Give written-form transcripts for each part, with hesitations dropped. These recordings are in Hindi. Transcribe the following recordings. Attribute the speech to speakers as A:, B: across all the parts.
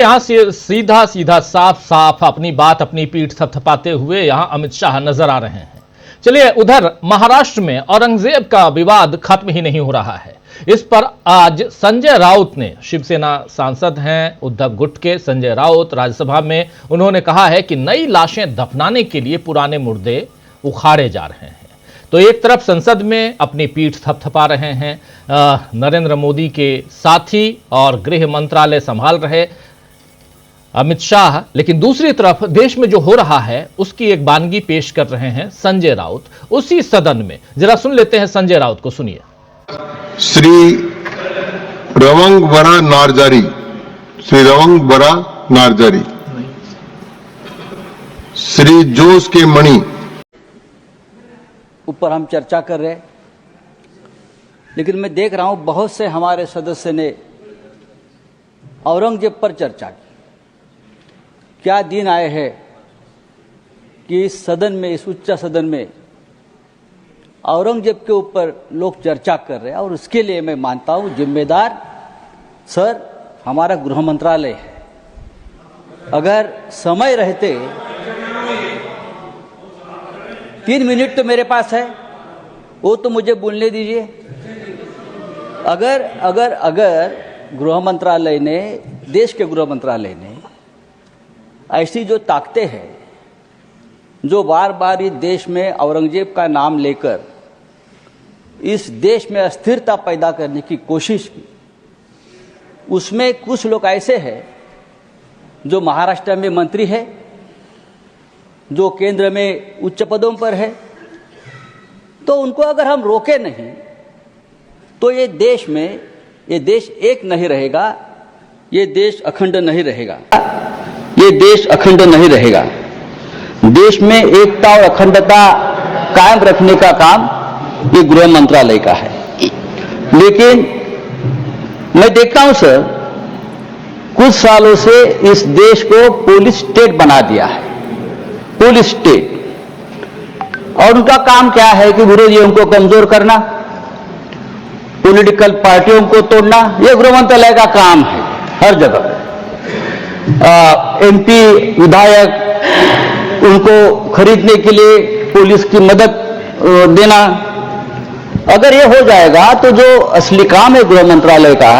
A: यहां से सीधा सीधा साफ साफ अपनी बात अपनी पीठ थपथपाते हुए यहां अमित शाह नजर आ रहे हैं। चलिए, उधर महाराष्ट्र में औरंगजेब का विवाद खत्म ही नहीं हो रहा है। इस पर आज संजय राउत ने, शिवसेना सांसद हैं उद्धव गुट के संजय राउत, राज्यसभा में उन्होंने कहा है कि नई लाशें दफनाने के लिए पुराने मुर्दे उखाड़े जा रहे हैं। तो एक तरफ संसद में अपनी पीठ थपथपा रहे हैं नरेंद्र मोदी के साथी और गृह मंत्रालय संभाल रहे अमित शाह, लेकिन दूसरी तरफ देश में जो हो रहा है उसकी एक वानगी पेश कर रहे हैं संजय राउत उसी सदन में। जरा सुन लेते हैं संजय राउत को, सुनिए।
B: श्री रवंगबरा नारजारी, श्री रवंगबरा नारजारी, श्री जोश के मणि
C: ऊपर हम चर्चा कर रहे हैं, लेकिन मैं देख रहा हूं बहुत से हमारे सदस्य ने औरंगजेब पर चर्चा की। क्या दिन आए हैं कि इस सदन में, इस उच्च सदन में औरंगजेब के ऊपर लोग चर्चा कर रहे हैं, और उसके लिए मैं मानता हूं जिम्मेदार सर हमारा गृह मंत्रालय है। अगर समय रहते 3 मिनट तो मेरे पास है, वो तो मुझे बोलने दीजिए। अगर गृह मंत्रालय ने, देश के गृह मंत्रालय ने ऐसी जो ताकतें हैं, जो बार बार इस देश में औरंगजेब का नाम लेकर इस देश में अस्थिरता पैदा करने की कोशिश की, उसमें कुछ लोग ऐसे हैं जो महाराष्ट्र में मंत्री है, जो केंद्र में उच्च पदों पर है, तो उनको अगर हम रोके नहीं तो ये देश एक नहीं रहेगा, ये देश अखंड नहीं रहेगा, ये देश अखंड नहीं रहेगा। देश में एकता और अखंडता कायम रखने का काम ये गृह मंत्रालय का है। लेकिन मैं देखता हूं सर, कुछ सालों से इस देश को पुलिस स्टेट बना दिया है, पुलिस स्टेट, और उनका काम क्या है कि विरोधियों को कमजोर करना, पॉलिटिकल पार्टियों को तोड़ना, यह गृह मंत्रालय का काम है हर जगह। एमपी विधायक उनको खरीदने के लिए पुलिस की मदद देना। अगर ये हो जाएगा तो जो असली काम है गृह मंत्रालय का,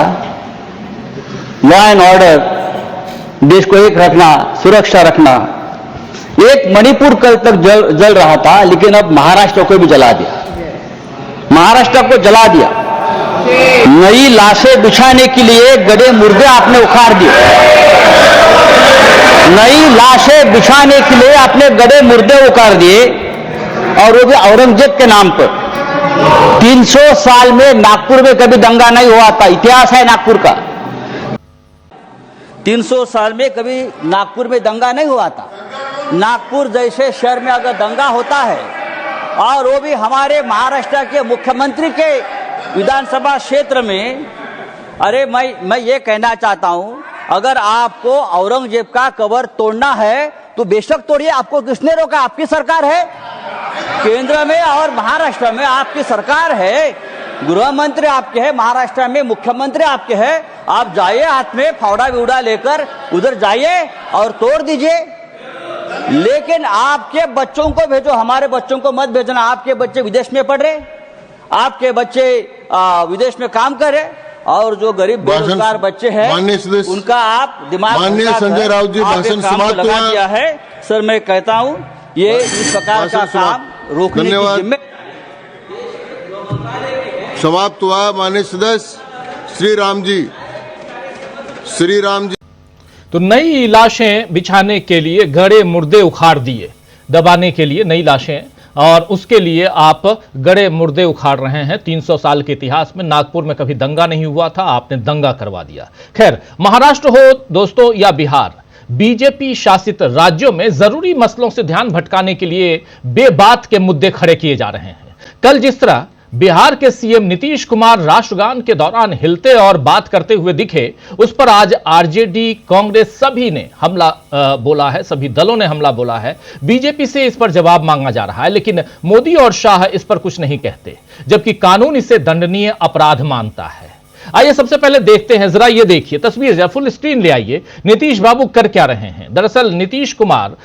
C: लॉ एंड ऑर्डर, देश को एक रखना, सुरक्षा रखना, एक मणिपुर कल तक जल रहा था, लेकिन अब महाराष्ट्र को भी जला दिया, महाराष्ट्र को जला दिया। नई लाशें बिछाने के लिए गड़े मुर्दे आपने उखाड़ दिए, नई लाशें बिछाने के लिए आपने गड़े मुर्दे उखाड़ दिए, और वो भी औरंगजेब के नाम पर। 300 साल में नागपुर में कभी दंगा नहीं हुआ था, इतिहास है नागपुर का। 300 साल में कभी नागपुर में दंगा नहीं हुआ था। नागपुर जैसे शहर में अगर दंगा होता है, और वो भी हमारे महाराष्ट्र के मुख्यमंत्री के विधानसभा क्षेत्र में, अरे मैं ये कहना चाहता हूं, अगर आपको औरंगजेब का कबर तोड़ना है तो बेशक तोड़िए, आपको किसने रोका? आपकी सरकार है, केंद्र में और महाराष्ट्र में आपकी सरकार है, गृह मंत्री आपके हैं, महाराष्ट्र में मुख्यमंत्री आपके हैं। आप जाइए, हाथ में फावड़ा विवड़ा लेकर उधर जाइए और तोड़ दीजिए। लेकिन आपके बच्चों को भेजो, हमारे बच्चों को मत भेजना। आपके बच्चे विदेश में पढ़ रहे, आपके बच्चे विदेश में काम कर रहे, और जो गरीब बेरोजगार बच्चे हैं उनका आप दिमाग,
B: माननीय संजय राउत जी, भाषण समाप्त
C: लगा दिया है। सर मैं कहता हूं ये इस प्रकार का काम रोकने की जिम्मेदारी
B: समाप्त हुआ। माननीय सदस्य श्री राम जी।
A: तो नई लाशें बिछाने के लिए गड़े मुर्दे उखाड़ दिए, दबाने के लिए नई लाशें, और उसके लिए आप गड़े मुर्दे उखाड़ रहे हैं। 300 साल के इतिहास में नागपुर में कभी दंगा नहीं हुआ था, आपने दंगा करवा दिया। खैर, महाराष्ट्र हो दोस्तों या बिहार, बीजेपी शासित राज्यों में जरूरी मसलों से ध्यान भटकाने के लिए बेबात के मुद्दे खड़े किए जा रहे हैं। कल जिस तरह बिहार के सीएम नीतीश कुमार राष्ट्रगान के दौरान हिलते और बात करते हुए दिखे, उस पर आज आरजेडी, कांग्रेस सभी ने हमला बोला है, सभी दलों ने हमला बोला है। बीजेपी से इस पर जवाब मांगा जा रहा है, लेकिन मोदी और शाह इस पर कुछ नहीं कहते, जबकि कानून इसे दंडनीय अपराध मानता है। आइए सबसे पहले देखते हैं, जरा ये देखिए तस्वीर, जरा फुल स्क्रीन ले आइए। नीतीश बाबू कर क्या रहे हैं? दरअसल नीतीश कुमार